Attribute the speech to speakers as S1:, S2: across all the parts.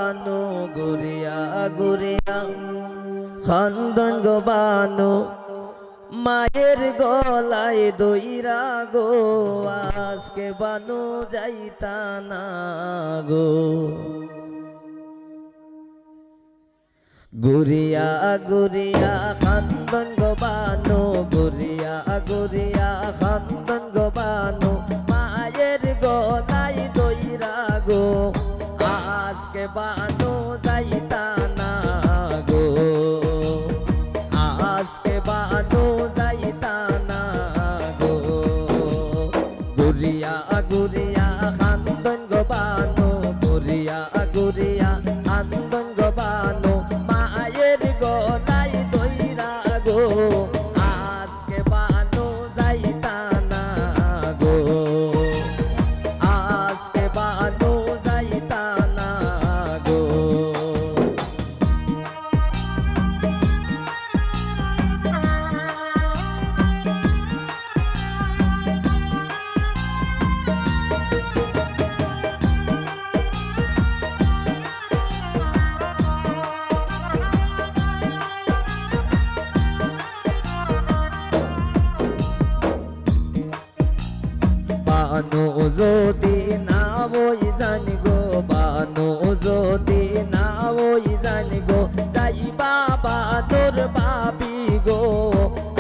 S1: বানু ঘুরিয়া ঘুরিয়া খান্দন গো বানু মায়ের গলায় দইরা গো আজকে বানু যাইতা না গো ঘুরিয়া ঘুরিয়া খান্দন গো বানু ঘুরিয়া ঘুরিয়া খান্দন গো বানু মায়ের গলায় দইরা গো আজকে বানু যাইতা না গো আজকে বানু যাইতা না গো ঘুরিয়া ঘুরিয়া খান্দন গো বানু ঘুরিয়া ঘুরিয়া খান্দন গো বানু মায়ের গলায় দইরা গো আজকে বানু যাইতা না গো আজকে বানু যাইতা না গো বানু যদি না ওই জানি গো বানু যদি না ওই জানি গো যাইবা বানুর বাবি গো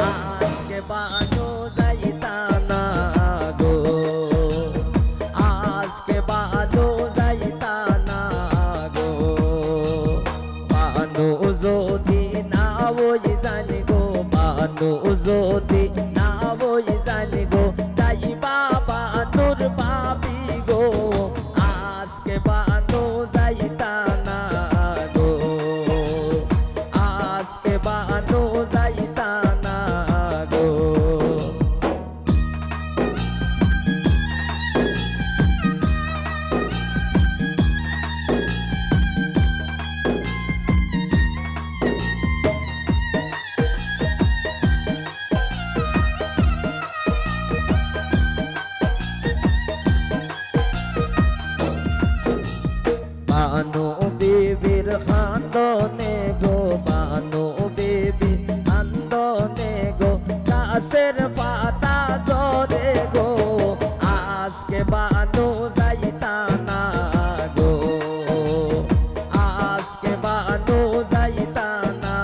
S1: আজকে বানু যাইতা না গো আজকে বানু যাইতা না গো বানু যদি না ওই জানি গো বানু যদি না ওই জানি গো যাইবা বানুর বাবি গো আজকে বানু যাইতা না গো আজকে বানু যাইতা না গো বানু বিবির খান্দনে গো বানু বিবি খান্দনে গো গাছের পাতা ঝরে গো আজকে বানু যাইতা না গো আজকে বানু যাইতা না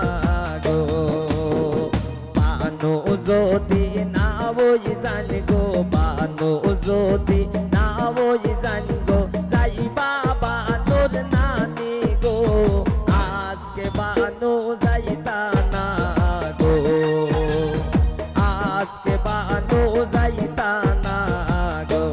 S1: গো বানু যদি না ওই জানি গো বানু যদি না ওই জানি গো যাইবা বানুর নানি গো আজকে বানু যাইতা না গো আজকে বানু যাইতা না গো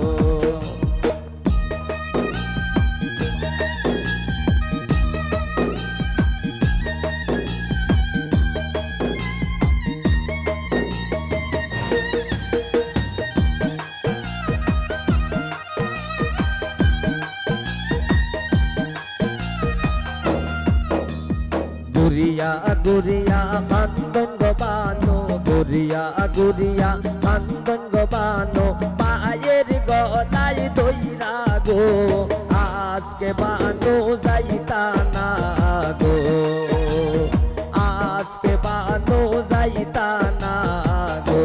S1: ঘুরিয়া ঘুরিয়া খান্দন গো বানু ঘুরিয়া ঘুরিয়া খান্দন গো বানু পায়ের গলায় দইরা গো আজকে বানু যাইতা না গো আজকে বানু যাইতা না গো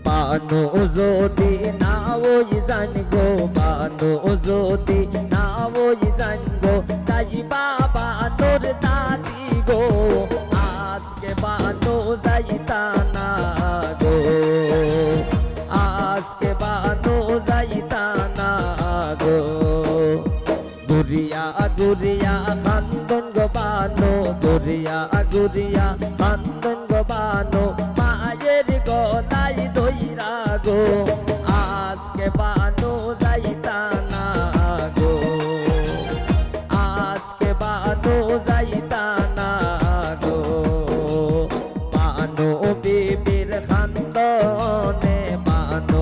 S1: বানু যদি না ওই জানি গো বানু যদি না ওই জানি গো যাইবা বানুর দাদি গো আজকে বানু যাইতা না গো আজকে বানু যাইতা না গো ঘুরিয়া ঘুরিয়া খান্দন গো বানু ঘুরিয়া ঘুরিয়া খান্দন গো বানু মায়ের গলায় দইরা গো আজকে বানু যাইতা না গো আজকে বানু যাইতা না গো বানু বিবির খান্দনে বানু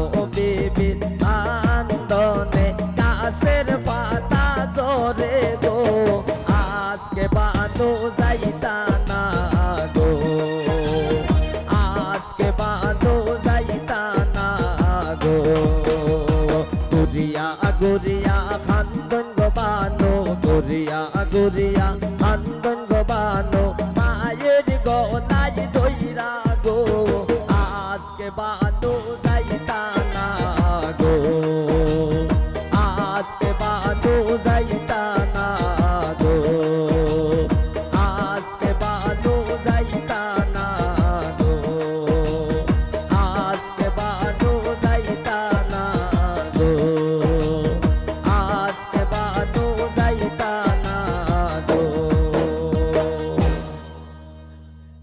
S1: বান